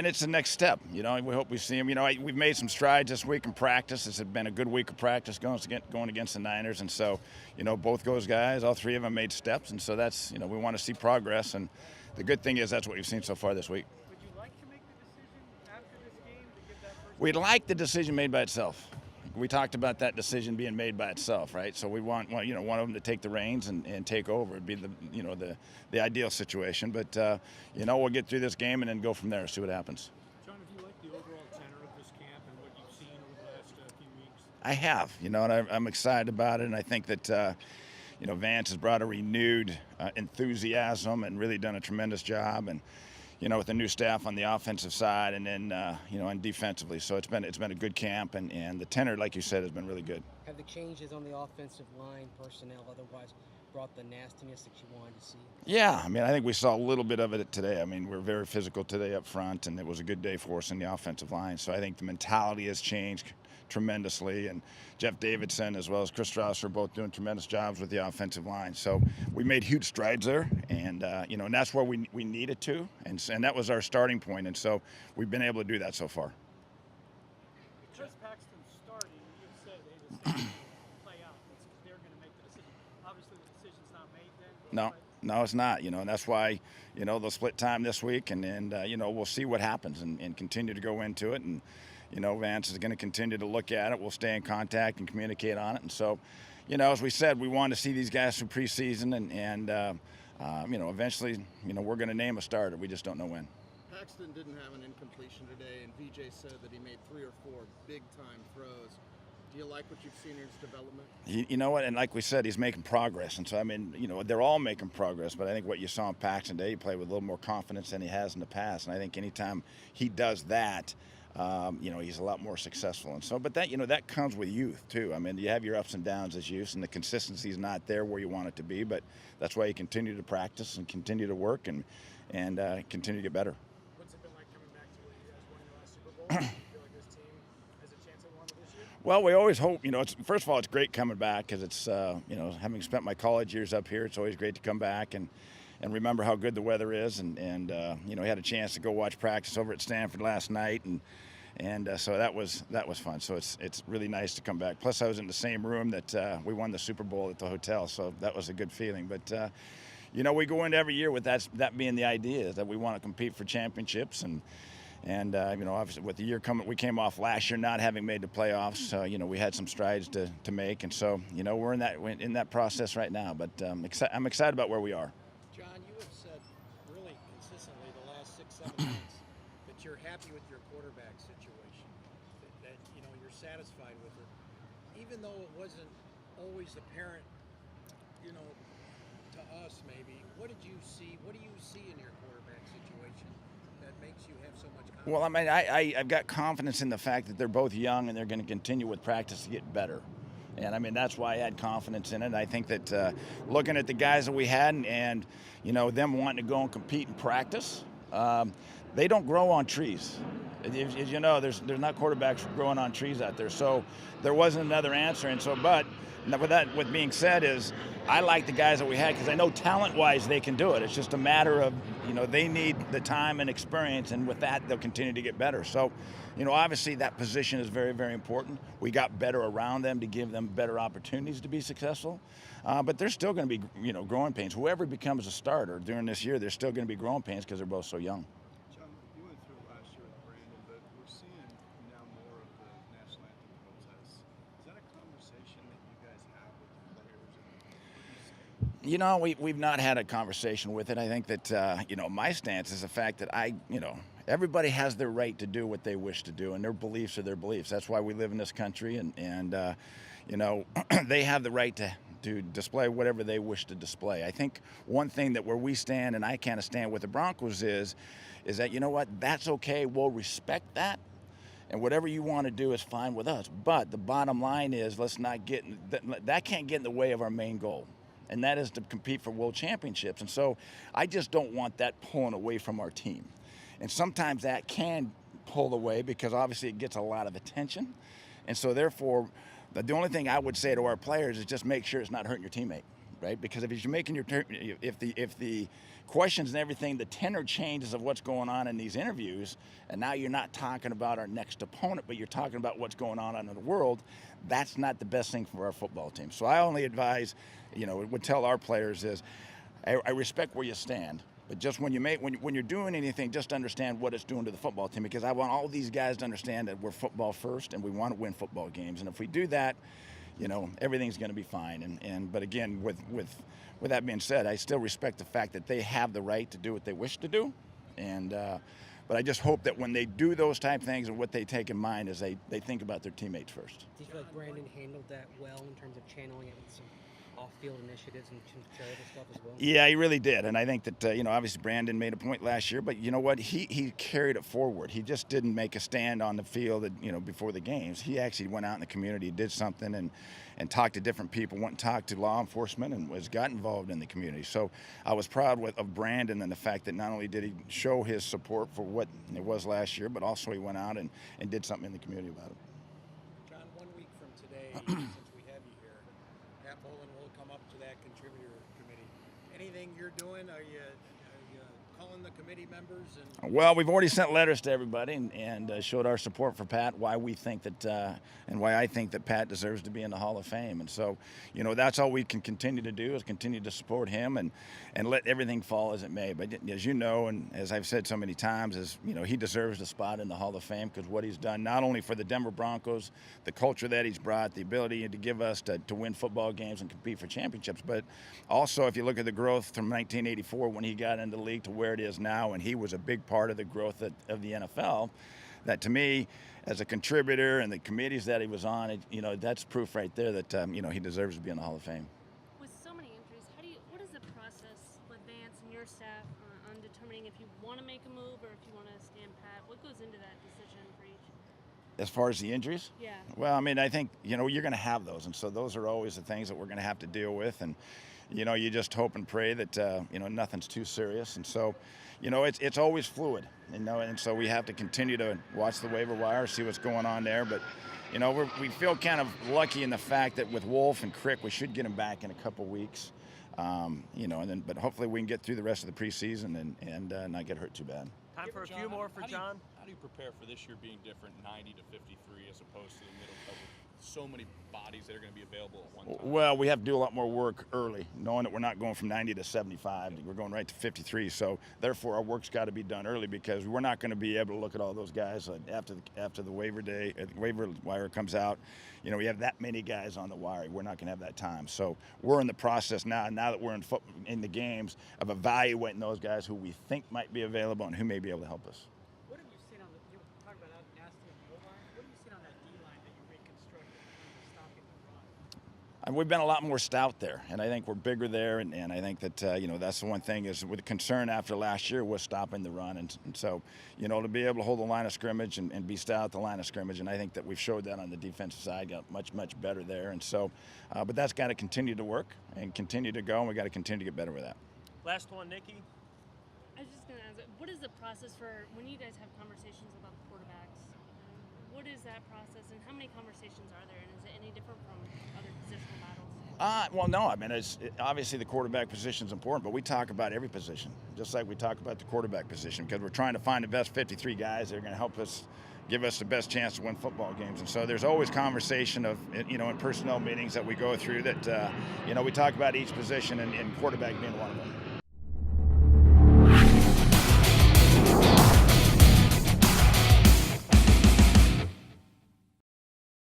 and it's the next step. We hope we see him. We've made some strides this week in practice. It's been a good week of practice going against the Niners, and so, both those guys, all three of them made steps, and so that's, we want to see progress, and the good thing is that's what we've seen so far this week. Would you like to make the decision after this game to give that first? We'd like the decision made by itself. We talked about that decision being made by itself, right? So we want one of them to take the reins and take over. It'd be the ideal situation. But we'll get through this game and then go from there. See what happens. John, have you liked the overall tenor of this camp and what you've seen over the last few weeks? I have, and I'm excited about it. And I think that Vance has brought a renewed enthusiasm and really done a tremendous job. And with the new staff on the offensive side and then, and defensively. So it's been a good camp, and the tenor, like you said, has been really good. Have the changes on the offensive line, personnel, otherwise brought the nastiness that you wanted to see? Yeah, I think we saw a little bit of it today. We're very physical today up front, and it was a good day for us in the offensive line. So I think the mentality has changed tremendously, and Jeff Davidson as well as Chris Strauss are both doing tremendous jobs with the offensive line. So we made huge strides there, and and that's where we needed to, and that was our starting point, and so we've been able to do that so far. Chris Paxton starting, you said, hey, this thing will play out. They're going to make the decision. Obviously, the decision's not made then. No, it's not. And that's why they'll split time this week, and we'll see what happens and continue to go into it. And Vance is going to continue to look at it. We'll stay in contact and communicate on it. And so, as we said, we want to see these guys through preseason, and eventually, we're going to name a starter. We just don't know when. Paxton didn't have an incompletion today, and VJ said that he made 3 or 4 big-time throws. Do you like what you've seen in his development? You know what? And like we said, he's making progress. And so, they're all making progress. But I think what you saw in Paxton today, he played with a little more confidence than he has in the past. And I think anytime he does that, he's a lot more successful. And so, but that, that comes with youth too. You have your ups and downs as youth, and the consistency is not there where you want it to be. But that's why you continue to practice and continue to work and continue to get better. What's it been like coming back to where you guys won your last Super Bowl? Do you feel like this team has a chance at one this year? Well, we always hope. First of all, it's great coming back because it's having spent my college years up here, it's always great to come back and remember how good the weather is, and had a chance to go watch practice over at Stanford last night, and so that was fun. So it's really nice to come back. Plus, I was in the same room that we won the Super Bowl at the hotel, so that was a good feeling. But we go into every year with that being the idea, is that we want to compete for championships, and obviously with the year coming, we came off last year not having made the playoffs. We had some strides to make, and so we're in that process right now. But I'm excited about where we are. John, you have said really consistently the last 6-7 months that you're happy with your quarterback situation, that you're satisfied with her, even though it wasn't always apparent, to us maybe. What did you see? What do you see in your quarterback situation that makes you have so much confidence? Well, I've got confidence in the fact that they're both young and they're going to continue with practice to get better. And that's why I had confidence in it. I think that looking at the guys that we had and them wanting to go and compete in practice, they don't grow on trees. As you know, there's not quarterbacks growing on trees out there. So there wasn't another answer. And so, but with being said is, I like the guys that we had because I know talent-wise they can do it. It's just a matter of, they need the time and experience, and with that they'll continue to get better. So, obviously that position is very, very important. We got better around them to give them better opportunities to be successful. But there's still going to be, growing pains. Whoever becomes a starter during this year, there's still going to be growing pains because they're both so young. John, you went through it last year with Brandon, but we're seeing now more of the national anthem protests. Is that a conversation that you guys have with the players? We've not had a conversation with it. I think that, my stance is the fact that everybody has their right to do what they wish to do, and their beliefs are their beliefs. That's why we live in this country, and they have the right to display whatever they wish to display. I think one thing that where we stand, and I kind of stand with the Broncos, is that, that's okay. We'll respect that. And whatever you want to do is fine with us. But the bottom line is, let's not that can't get in the way of our main goal. And that is to compete for world championships. And so I just don't want that pulling away from our team. And sometimes that can pull away because obviously it gets a lot of attention. And so therefore, the only thing I would say to our players is just make sure it's not hurting your teammate. right? Because if you're making if the questions and everything, the tenor changes of what's going on in these interviews, and now you're not talking about our next opponent, but you're talking about what's going on in the world. That's not the best thing for our football team. So I only advise, would tell our players is, I respect where you stand, but just when you're doing anything, just understand what it's doing to the football team, because I want all these guys to understand that we're football first and we want to win football games. And if we do that, everything's going to be fine. But again, with that being said, I still respect the fact that they have the right to do what they wish to do. But I just hope that when they do those type of things, and what they take in mind is they think about their teammates first. Do you feel like Brandon handled that well in terms of channeling it with some off-field initiatives and some charitable stuff as well? Yeah, he really did. And I think that, obviously Brandon made a point last year, but you know what? He carried it forward. He just didn't make a stand on the field, before the games. He actually went out in the community, did something, and talked to different people, went and talked to law enforcement, and got involved in the community. So I was proud of Brandon and the fact that not only did he show his support for what it was last year, but also he went out and did something in the community about it. John, 1 week from today, since we have you here, Pat Bowlen will come up to that contributor committee. Anything you're doing? Are you calling the committee members? Well, we've already sent letters to everybody and showed our support for Pat, why we think that, and why I think that Pat deserves to be in the Hall of Fame. And so, that's all we can continue to do, is continue to support him and let everything fall as it may. But as you know, and as I've said so many times, he deserves a spot in the Hall of Fame, because what he's done, not only for the Denver Broncos, the culture that he's brought, the ability to give us to win football games and compete for championships, but also if you look at the growth from 1984 when he got into the league to where it is now, and he was a big part of the growth of the NFL, that to me, as a contributor and the committees that he was on, that's proof right there that he deserves to be in the Hall of Fame. With so many injuries, what is the process with Vance and your staff on determining if you want to make a move or if you want to stand pat? What goes into that decision for each? As far as the injuries? Yeah. Well, I think, you're going to have those. And so those are always the things that we're going to have to deal with. And, you just hope and pray that, nothing's too serious. And so, it's always fluid, and so we have to continue to watch the waiver wire, see what's going on there. But, we feel kind of lucky in the fact that with Wolf and Crick, we should get them back in a couple weeks. But hopefully we can get through the rest of the preseason and not get hurt too bad. Time for a few more for John. How do you prepare for this year being different, 90 to 53, as opposed to the middle cover? So many bodies that are going to be available at one time. Well, we have to do a lot more work early, knowing that we're not going from 90 to 75. We're going right to 53. So therefore, our work's got to be done early, because we're not going to be able to look at all those guys after the waiver wire comes out. We have that many guys on the wire. We're not going to have that time. So we're in the process now that we're in the games, of evaluating those guys who we think might be available and who may be able to help us. What have you seen on you talk about how nasty on the O-line? What have you seen on that D-line that you reconstructed in terms of stopping the run? And we've been a lot more stout there, and I think we're bigger there, and I think that that's the one thing is with concern after last year was stopping the run, and so to be able to hold the line of scrimmage and be stout at the line of scrimmage, and I think that we've showed that on the defensive side, got much better there, and so but that's got to continue to work and continue to go, and we got to continue to get better with that. Last one, Nikki. I was just going to ask, what is the process for when you guys have conversations about the quarterbacks? What is that process, and how many conversations are there, and is it any different from other positional battles? Well, no. Obviously the quarterback position is important, but we talk about every position, just like we talk about the quarterback position, because we're trying to find the best 53 guys that are going to help us, give us the best chance to win football games. And so there's always conversation of, in personnel meetings that we go through that, we talk about each position, and quarterback being one of them.